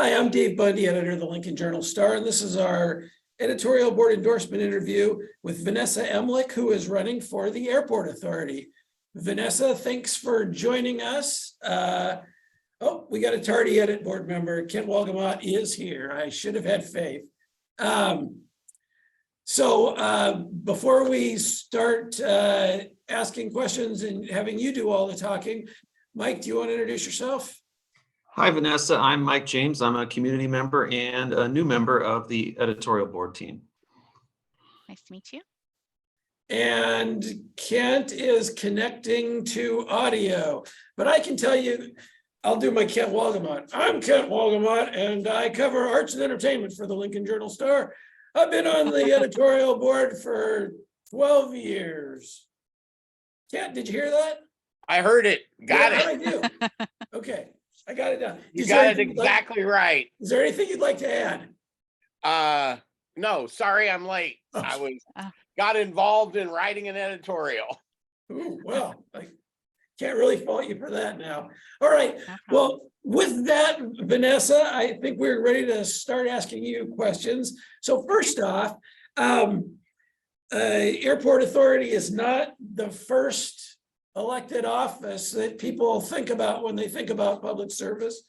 Hi, I'm Dave Bundy, editor of the Lincoln Journal-Star, and this is our editorial board endorsement interview with Vanessa Emlich, who is running for the Airport Authority. Vanessa, thanks for joining us. Oh, we got a tardy edit board member. Kent Walgamot is here. I should have had faith. Before we start asking questions and having you do all the talking, Mike, do you want to introduce yourself? Hi, Vanessa. I'm Mike James. I'm a community member and a new member of the editorial board team. Nice to meet you. And Kent is connecting to audio, but I can tell you, I'll do my Kent Walgamot. I'm Kent Walgamot, and I cover arts and entertainment for the Lincoln Journal-Star. I've been on the editorial board for 12 years. Kent, did you hear that? I heard it. Got it. I do. Okay, I got it done. You got it exactly right. Is there anything you'd like to add? No, sorry I'm late. Oh. I got involved in writing an editorial. Ooh, well, I can't really fault you for that now. All right. Well, with that, Vanessa, I think we're ready to start asking you questions. So first off, Airport Authority is not the first elected office that people think about when they think about public service.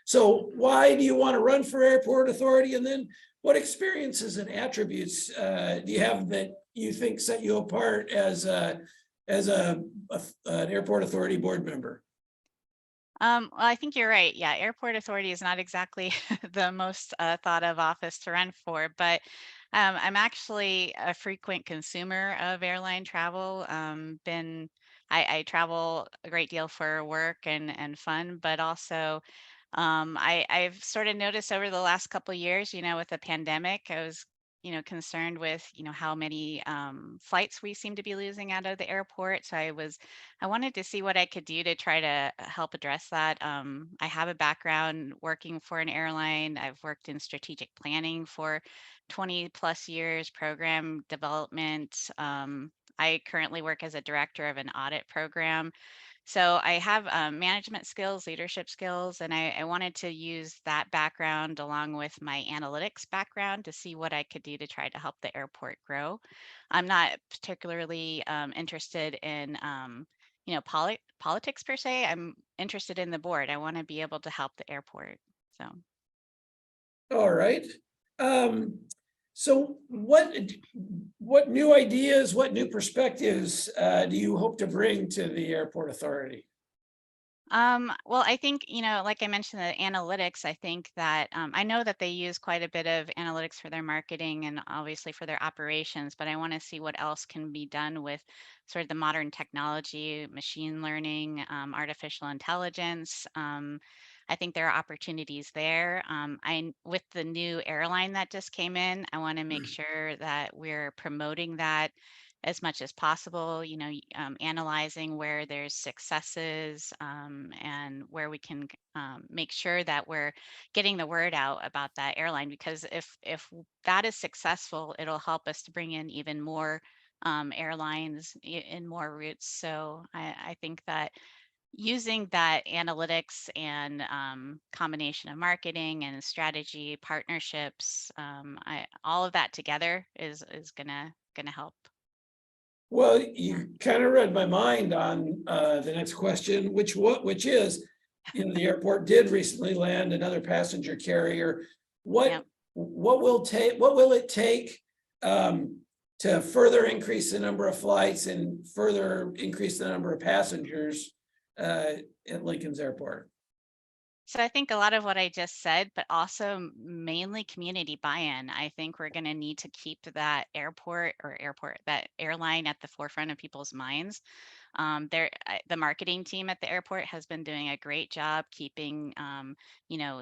So why do you want to run for Airport Authority? And then what experiences and attributes do you have that you think set you apart as an Airport Authority board member? Well, I think you're right. Yeah, Airport Authority is not exactly the most thought of office to run for, but I'm actually a frequent consumer of airline travel. I travel a great deal for work and fun, but also I've sort of noticed over the last couple of years, with the pandemic, I was, concerned with, how many flights we seem to be losing out of the airport. So I wanted to see what I could do to try to help address that. I have a background working for an airline. I've worked in strategic planning for 20 plus years, program development. I currently work as a director of an audit program. So I have management skills, leadership skills, and I wanted to use that background along with my analytics background to see what I could do to try to help the airport grow. I'm not particularly interested in, politics per se. I'm interested in the board. I want to be able to help the airport. So. All right. So what new ideas, what new perspectives do you hope to bring to the Airport Authority? Well, I think, like I mentioned, the analytics, I think that I know that they use quite a bit of analytics for their marketing and obviously for their operations, but I want to see what else can be done with sort of the modern technology, machine learning, artificial intelligence. I think there are opportunities there. With the new airline that just came in, I want to make sure that we're promoting that as much as possible, analyzing where there's successes and where we can make sure that we're getting the word out about that airline, because if that is successful, it'll help us to bring in even more airlines in more routes. So I think that using that analytics and combination of marketing and strategy, partnerships, all of that together is gonna help. Well, you kind of read my mind on the next question, which is, the airport did recently land another passenger carrier. What will it take to further increase the number of flights and further increase the number of passengers at Lincoln's Airport? So I think a lot of what I just said, but also mainly community buy-in. I think we're going to need to keep that that airline at the forefront of people's minds. The marketing team at the airport has been doing a great job keeping,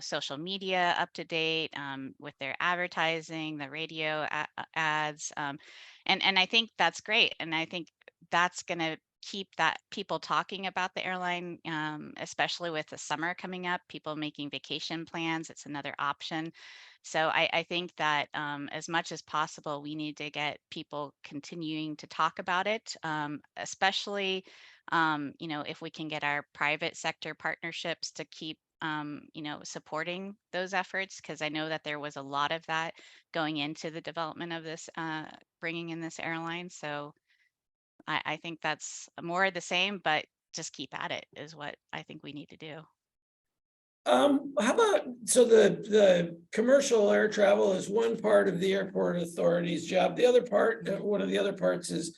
social media up to date with their advertising, the radio ads, and I think that's great. And I think that's going to keep that people talking about the airline, especially with the summer coming up, people making vacation plans. It's another option. So I think that as much as possible, we need to get people continuing to talk about it, especially, if we can get our private sector partnerships to keep supporting those efforts, because I know that there was a lot of that going into the development of this, bringing in this airline. So I think that's more of the same, but just keep at it is what I think we need to do. How about, so the commercial air travel is one part of the airport authority's job. The other part, one of the other parts is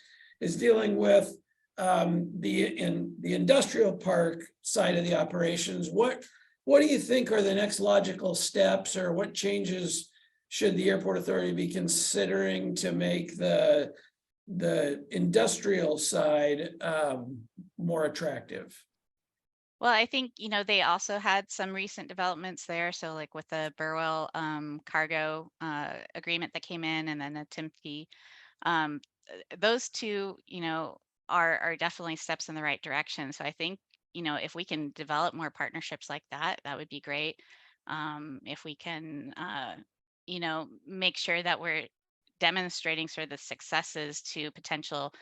dealing with the industrial park side of the operations. What do you think are the next logical steps, or what changes should the airport authority be considering to make the industrial side more attractive? Well, I think, they also had some recent developments there. So like with the Burwell cargo agreement that came in, and then the Timke, um, those two, are definitely steps in the right direction. So I think, if we can develop more partnerships like that, that would be great. If we can, make sure that we're demonstrating sort of the successes to potential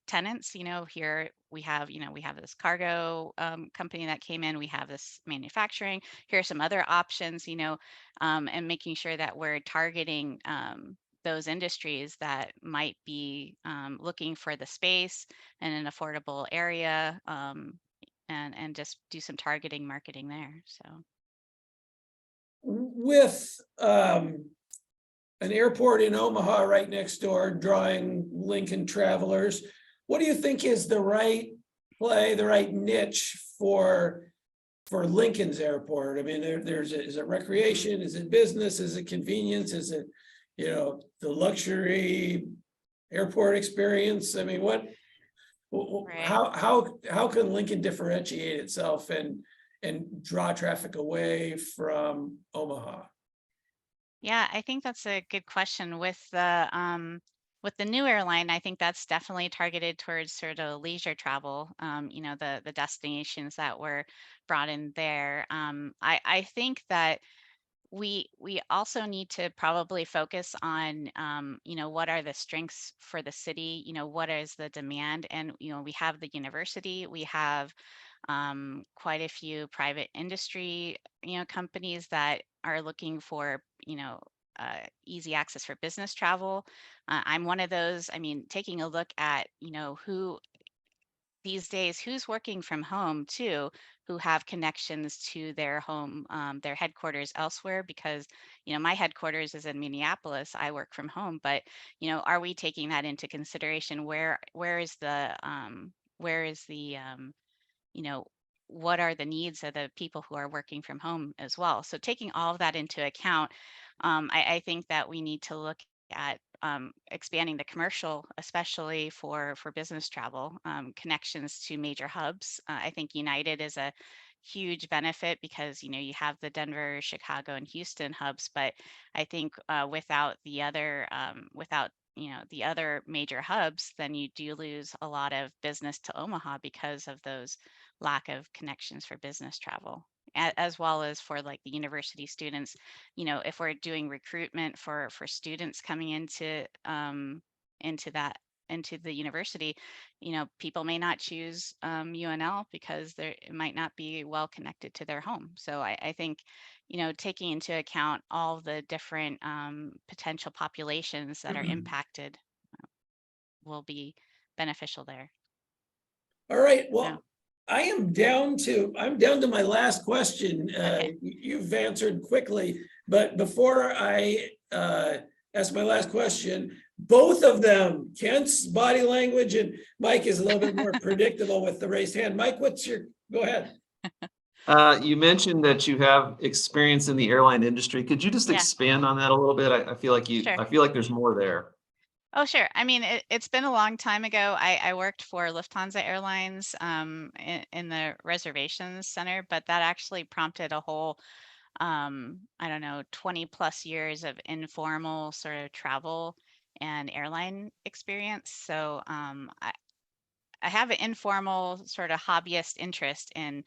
tenants. Here we have this cargo company that came in, we have this manufacturing, here are some other options, and making sure that we're targeting those industries that might be looking for the space in an affordable area, and just do some targeting marketing there. So With an airport in Omaha right next door, drawing Lincoln travelers, what do you think is the right play, the right niche for Lincoln's airport? I mean, is it recreation? Is it business? Is it convenience? Is it, the luxury airport experience? I mean, right. how can Lincoln differentiate itself and draw traffic away from Omaha? Yeah, I think that's a good question. With the new airline, I think that's definitely targeted towards sort of leisure travel. The destinations that were brought in there. I think that we also need to probably focus on, what are the strengths for the city, what is the demand. And we have the university, we have quite a few private industry, companies that are looking for, easy access for business travel. I'm one of those. I mean, taking a look at, who these days, who's working from home too, who have connections to their home, their headquarters elsewhere, because, my headquarters is in Minneapolis. I work from home, but, are we taking that into consideration? Where is the, you know, what are the needs of the people who are working from home as well? So taking all of that into account, I think that we need to look at expanding the commercial, especially for business travel, connections to major hubs. I think United is a huge benefit because you have the Denver, Chicago, and Houston hubs, but I think without the other major hubs, then you do lose a lot of business to Omaha because of those lack of connections for business travel, as well as for like the university students. If we're doing recruitment for students coming into that into the university, people may not choose UNL because it might not be well connected to their home. So I think taking into account all the different potential populations that are impacted will be beneficial there. All right, So, well, I'm down to my last question. Okay. You've answered quickly, but before I ask my last question, both of them, Kent's body language and Mike is a little bit more predictable with the raised hand. Mike, go ahead. You mentioned that you have experience in the airline industry. Could you just Yeah. expand on that a little bit? I feel like Sure. I feel like there's more there. Oh, sure. I mean, it's been a long time ago. I worked for Lufthansa Airlines in the reservations center, but that actually prompted a whole, I don't know, 20 plus years of informal sort of travel and airline experience. So I have an informal sort of hobbyist interest in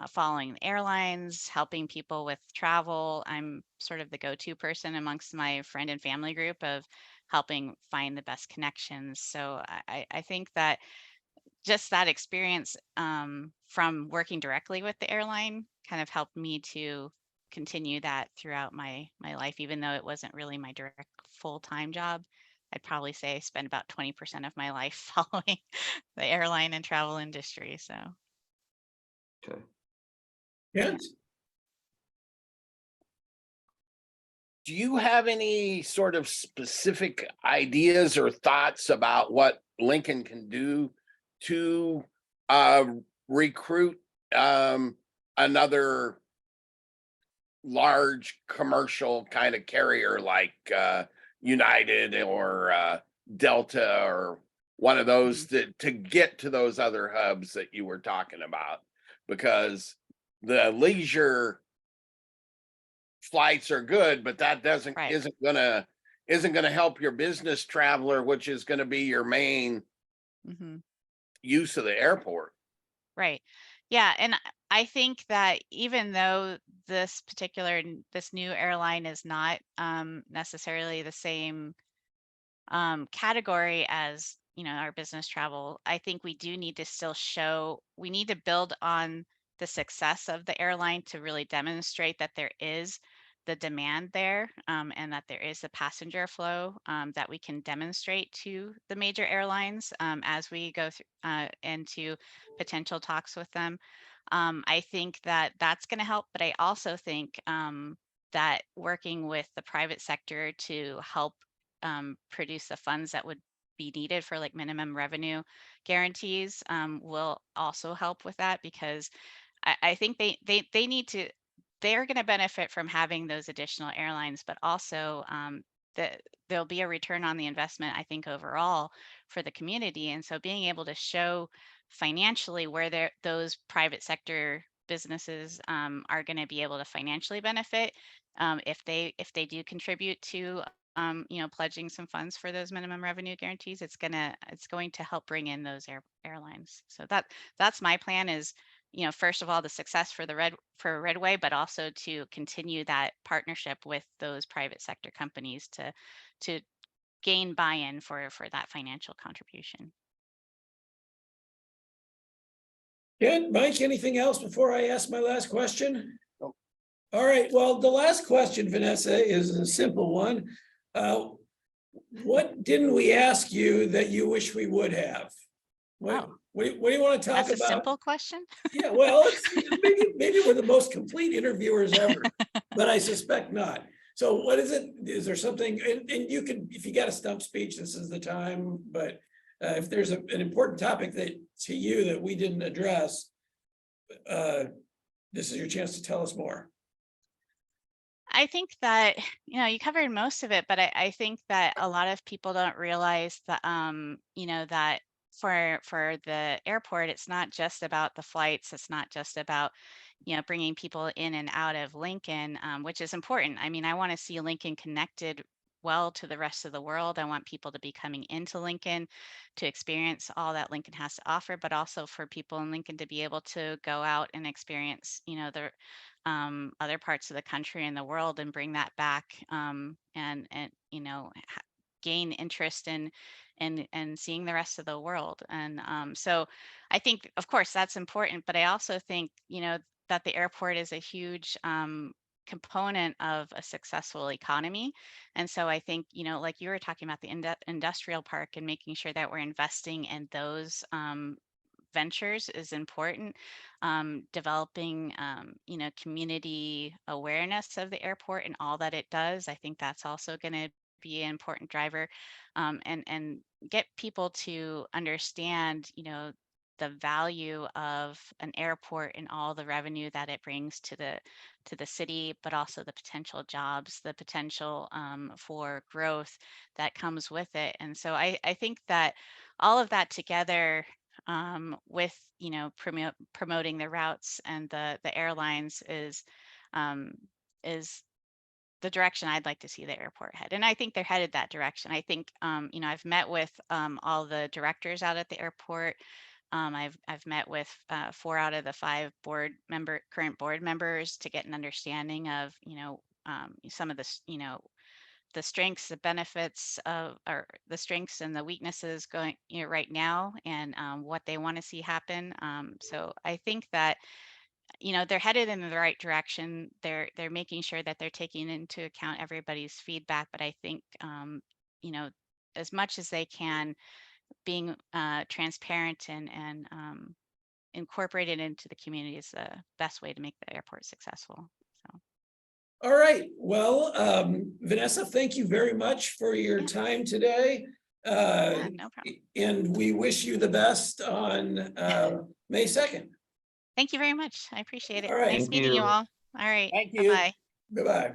following the airlines, helping people with travel. I'm sort of the go-to person amongst my friend and family group of helping find the best connections. So I think that just that experience from working directly with the airline kind of helped me to continue that throughout my life, even though it wasn't really my direct full-time job. I'd probably say I spend about 20% of my life following the airline and travel industry. So Okay. Kent? Do you have any sort of specific ideas or thoughts about what Lincoln can do to uh, recruit another large commercial kind of carrier like United or Delta or one of those to get to those other hubs that you were talking about? Because the leisure flights are good, but that doesn't right. isn't gonna help your business traveler, which is gonna be your main hmm use of the airport. Right. Yeah. And I think that even though this new airline is not necessarily the same category as our business travel, I think we do need to still we need to build on the success of the airline to really demonstrate that there is the demand there, and that there is the passenger flow that we can demonstrate to the major airlines as we go through into potential talks with them. I think that that's going to help, but I also think that working with the private sector to help produce the funds that would be needed for like minimum revenue guarantees will also help with that, because I think they need to, they're going to benefit from having those additional airlines, but also that there'll be a return on the investment, I think, overall for the community. And so being able to show financially where those private sector businesses are going to be able to financially benefit if they do contribute to pledging some funds for those minimum revenue guarantees, it's going to help bring in those airlines. So that's my plan is, first of all, the success for Redway, but also to continue that partnership with those private sector companies to gain buy-in for that financial contribution. Kent, Mike, anything else before I ask my last question? Nope. All right, well, the last question, Vanessa, is a simple one. What didn't we ask you that you wish we would have? What do you want to talk That's about? a simple question. Yeah, well, maybe we're the most complete interviewers ever, but I suspect not. So what is it? Is there something, and you can, if you got a stump speech, this is the time, but if there's an important topic that to you that we didn't address, this is your chance to tell us more. I think that, you covered most of it, but I think that a lot of people don't realize that, that for the airport, it's not just about the flights. It's not just about, bringing people in and out of Lincoln, which is important. I mean, I want to see Lincoln connected well to the rest of the world. I want people to be coming into Lincoln to experience all that Lincoln has to offer, but also for people in Lincoln to be able to go out and experience, the other parts of the country and the world and bring that back, and gain interest in seeing the rest of the world. And so I think, of course, that's important, but I also think that the airport is a huge component of a successful economy. And so I think, like you were talking about the industrial park and making sure that we're investing in those ventures is important. Developing, community awareness of the airport and all that it does. I think that's also going to be an important driver, and get people to understand, the value of an airport and all the revenue that it brings to the city, but also the potential jobs, the potential for growth that comes with it. And so I think that all of that together, with promoting the routes and the airlines um, is the direction I'd like to see the airport head. And I think they're headed that direction. I think I've met with all the directors out at the airport. I've met with 4 out of the 5 current board members to get an understanding of some of the the strengths, the benefits of, or the strengths and the weaknesses going, right now, and what they want to see happen. So I think that, they're headed in the right direction. They're making sure that they're taking into account everybody's feedback. But I think, as much as they can, being transparent and incorporated into the community is the best way to make the airport successful. So. All right. Well, Vanessa, thank you very much for your time today. Yeah, no problem. And we wish you the best on May 2nd. Thank you very much. I appreciate it. All right. Nice Thank meeting you you. all. All right. Thank you. Bye-bye. Bye-bye.